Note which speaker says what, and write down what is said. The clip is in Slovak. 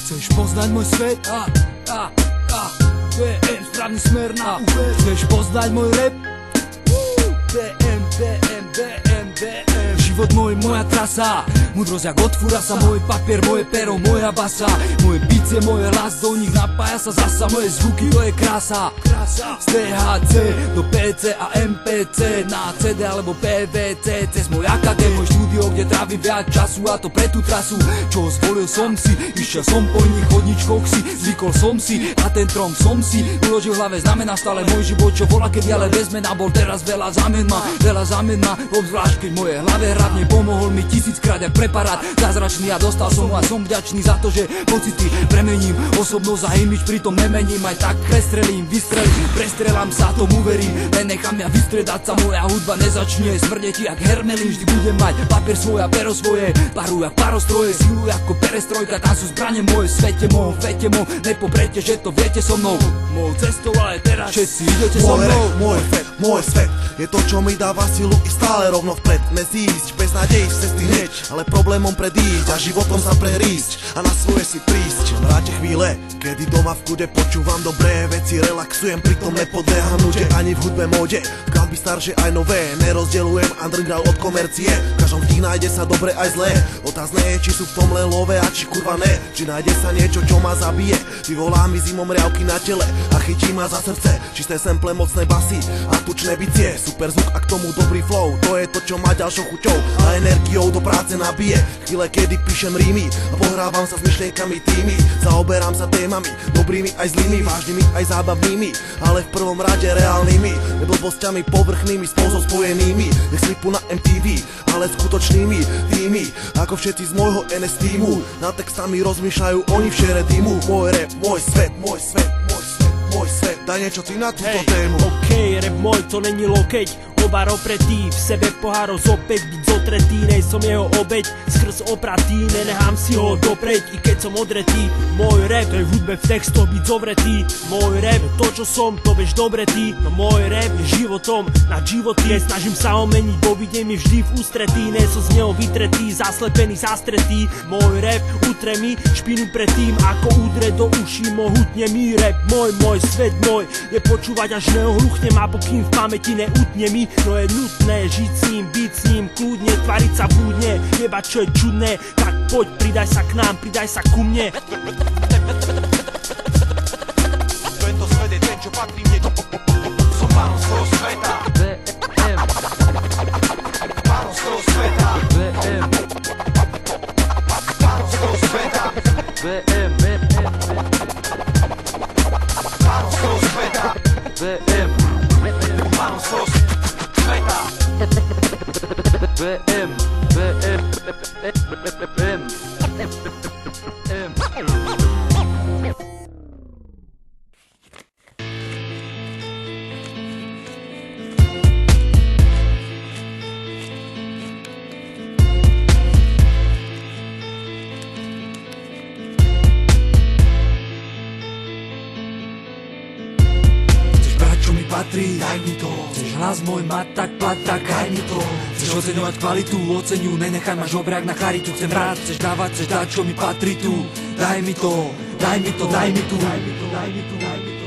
Speaker 1: Chceš poznať môj svet? DM, správny smer na úver. Chceš poznať môj rap? DM, DM, DM, DM. Život môj, moja trasa, múdrosť jak od furasa. Môj papier, moje pero, moja basa. Moje bicie, môj hlas, do nich napája sa zasa. Moje zvuky, to je krása. Z THC do PC a MPC, na CD alebo PVC. Cez môj akadém, môj štúdio, kde trávim viac času, a to pre tú trasu, čo zvolil som si. Išiel som po iných chodničkoch si, zvykol som si, na ten trom som si uložil v hlave znamená stále môj život, čo bola kedy, ale bez mena bol teraz veľa zámen má, obzvlášť keď moje hlave hlavne pomohol mi tisíckrát jak preparát zázračný a dostal som ho a som vďačný za to, že pocity premením, osobnosť a imič pritom nemením, aj tak prestrelím, vystrelím, prestrelám sa, tomu verím, nenechám ja vystredať sa, moja hudba nezačne smrdeť jak hermelín, vždy budem mať papier svoj a pero svoje, paru jak parostroje, silu ako perestrojka, tam sú zbrane moje, svete mojom, fete mojom, nepoprete, že to viete so mnou, mojou cestou, ale teraz všetci idete so mnou.
Speaker 2: Môj svet je to, čo mi dáva silu i stále rovno vpred. Nezísť, bez nádejí z cesty hneď, ale problémom predísť a životom sa prerísť a na svoje si prísť. Vráte chvíle, kedy doma v kúde počúvam dobré veci, relaxujem, pritom nepodlieham nude, ani v hudbe móde, skladby staršie aj nové, nerozdeľujem underground od komercie, v každom z nich nájde sa dobre aj zlé. Otázne je, či sú v tom len love a či kurva ne, či nájde sa niečo, čo ma zabije, vyvolá mi zimom riavky na tele a chytí ma za srdce, čisté sample, mocné basy a tučné bicie, super zvuk a k tomu dobrý flow, to je to, čo ma ďalšou chuťou a energiou do práce nabije. Chvíle, kedy píšem rímy a pohrávam sa s myšlienkami tými, zaoberám sa témami, dobrými aj zlými, vážnymi aj zábavnými, ale v prvom rade reálnymi, neblbosťami povrchnými, spolu so spojenými, nech slipu na MTV, ale skutočnými tými, ako všetci z môjho NS týmu, nad textami rozmýšľajú oni v šere týmu. Môj rap, môj svet, môj svet, môj svet, môj svet, daj niečo ty na túto tému.
Speaker 3: Okej, rap môj, to není lokeť, obar opretý, v sebe pohárov zopäť byť zotretý, nej som jeho obeť, skrz opratý, nenechám si ho dopreť, i keď som odretý. Môj rap, to je v hudbe v textoch byť zovretý, môj rap, to čo som, to vieš dobre ty, no môj rap je životom nad životy, snažím sa ho meniť, bo vidie mi vždy v ústretí, nej som z neho vytretý, zaslepený, zastretý, môj rap utre mi špinu pred tým, ako udre do uší, mohutne mi rap, môj svet môj, je počúvať až neohluchnem, a pokým v pamäti neutne mi, no je nutné žiť s ním, byť s ním kľudne, tvariť sa blúdne, jebať čo je čudné, tak poď, pridaj sa k nám, pridaj sa ku mne.
Speaker 2: Tento svet je ten, čo patrí mne, som pánom svojho sveta.
Speaker 1: VM,
Speaker 2: Pánom svojho sveta.
Speaker 1: VM,
Speaker 2: Pánom svojho sveta.
Speaker 1: VM,
Speaker 2: Pánom svojho sveta.
Speaker 1: VM,
Speaker 2: Pánom svojho sveta.
Speaker 1: VM, VM, VM. Patrí, daj mi to. Chceš hlas môj mať, tak plat, tak daj mi to. Chceš oceňovať kvalitu, oceňuj, nenechaj ma žobrák na charitu. Chcem rád, chceš dávať, chceš dať, čo mi patrí tu. Daj mi to, daj mi to, daj mi tu, daj mi to, daj mi tu, daj mi to.